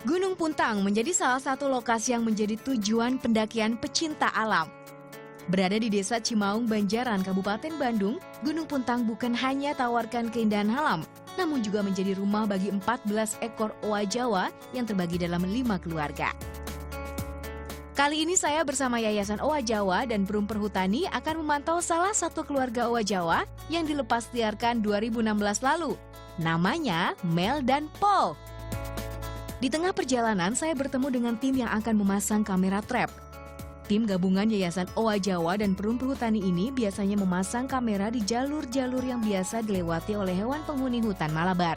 Gunung Puntang menjadi salah satu lokasi yang menjadi tujuan pendakian pecinta alam. Berada di Desa Cimaung, Banjaran, Kabupaten Bandung, Gunung Puntang bukan hanya tawarkan keindahan alam, namun juga menjadi rumah bagi 14 ekor owa Jawa yang terbagi dalam 5 keluarga. Kali ini saya bersama Yayasan Owa Jawa dan Perum Perhutani akan memantau salah satu keluarga owa Jawa yang dilepas liarkan 2016 lalu. Namanya Mel dan Paul. Di tengah perjalanan, saya bertemu dengan tim yang akan memasang kamera trap. Tim gabungan Yayasan Owa Jawa dan Perum Perhutani ini biasanya memasang kamera di jalur-jalur yang biasa dilewati oleh hewan penghuni hutan Malabar.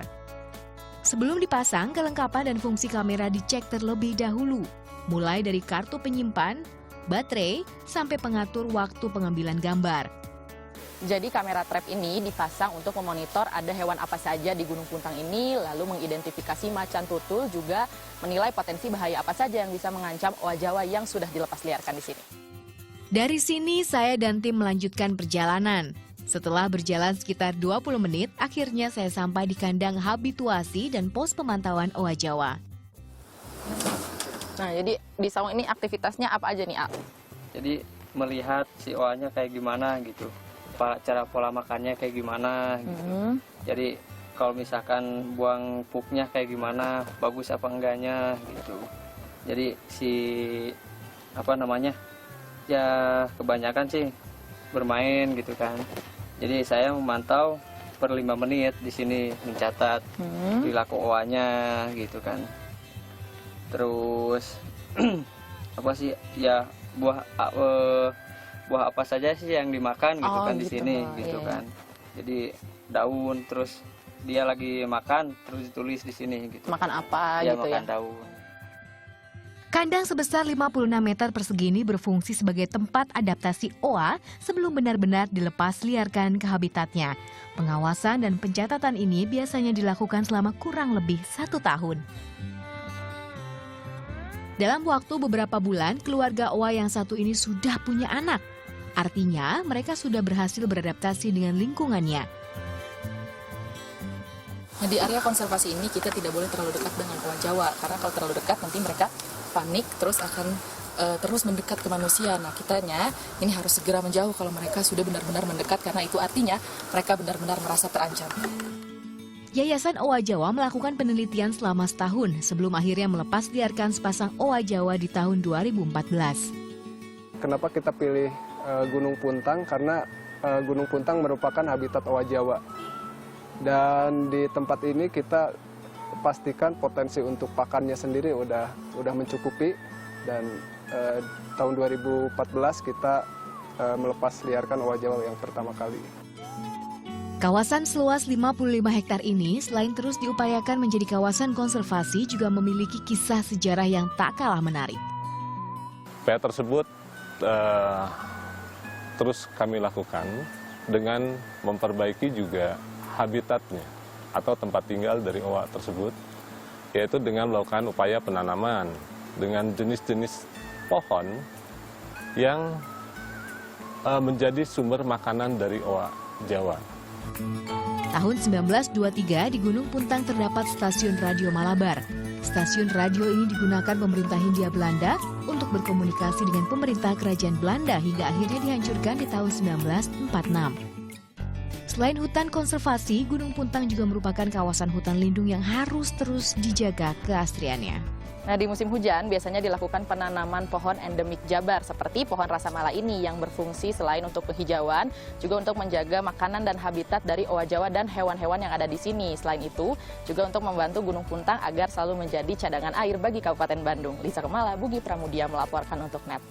Sebelum dipasang, kelengkapan dan fungsi kamera dicek terlebih dahulu, mulai dari kartu penyimpan, baterai, sampai pengatur waktu pengambilan gambar. Jadi kamera trap ini dipasang untuk memonitor ada hewan apa saja di Gunung Puntang ini, lalu mengidentifikasi macan tutul, juga menilai potensi bahaya apa saja yang bisa mengancam owa Jawa yang sudah dilepas liarkan di sini. Dari sini saya dan tim melanjutkan perjalanan. Setelah berjalan sekitar 20 menit, akhirnya saya sampai di kandang habituasi dan pos pemantauan owa Jawa. Nah, jadi di saung ini aktivitasnya apa aja nih, Al? Jadi melihat si oanya kayak gimana gitu. Cara pola makannya kayak gimana gitu. Jadi kalau misalkan buang pupnya kayak gimana, bagus apa enggaknya gitu. Jadi ya kebanyakan sih bermain gitu kan. Jadi saya memantau per 5 menit di sini, mencatat perilaku oanya gitu kan. Terus buah apa saja sih yang dimakan gitu kan di sini gitu kan. Jadi daun, terus dia lagi makan terus ditulis di sini gitu. Makan apa Ya, gitu makan ya? daun. Kandang sebesar 56 meter persegi ini berfungsi sebagai tempat adaptasi owa sebelum benar-benar dilepas liarkan ke habitatnya. Pengawasan dan pencatatan ini biasanya dilakukan selama kurang lebih 1 tahun. Dalam waktu beberapa bulan, keluarga owa yang satu ini sudah punya anak. Artinya, mereka sudah berhasil beradaptasi dengan lingkungannya. Nah, di area konservasi ini kita tidak boleh terlalu dekat dengan owa Jawa, karena kalau terlalu dekat nanti mereka panik terus akan terus mendekat ke manusia. Nah, kitanya ini harus segera menjauh kalau mereka sudah benar-benar mendekat, karena itu artinya mereka benar-benar merasa terancam. Yayasan Owa Jawa melakukan penelitian selama setahun sebelum akhirnya melepas liarkan sepasang owa Jawa di tahun 2014. Kenapa kita pilih Gunung Puntang? Karena Gunung Puntang merupakan habitat owa Jawa. Dan di tempat ini kita pastikan potensi untuk pakannya sendiri udah mencukupi. Dan tahun 2014 kita melepas liarkan owa Jawa yang pertama kali. Kawasan seluas 55 hektar ini selain terus diupayakan menjadi kawasan konservasi juga memiliki kisah sejarah yang tak kalah menarik. Upaya tersebut terus kami lakukan dengan memperbaiki juga habitatnya atau tempat tinggal dari owa tersebut, yaitu dengan melakukan upaya penanaman dengan jenis-jenis pohon yang menjadi sumber makanan dari owa Jawa. Tahun 1923 di Gunung Puntang terdapat stasiun radio Malabar. Stasiun radio ini digunakan pemerintah Hindia Belanda untuk berkomunikasi dengan pemerintah kerajaan Belanda hingga akhirnya dihancurkan di tahun 1946. Selain hutan konservasi, Gunung Puntang juga merupakan kawasan hutan lindung yang harus terus dijaga keasriannya. Nah, di musim hujan biasanya dilakukan penanaman pohon endemik Jabar seperti pohon rasa mala ini yang berfungsi selain untuk penghijauan, juga untuk menjaga makanan dan habitat dari owa Jawa dan hewan-hewan yang ada di sini. Selain itu, juga untuk membantu Gunung Puntang agar selalu menjadi cadangan air bagi Kabupaten Bandung. Lisa Kemala, Bugi Pramudia melaporkan untuk NET.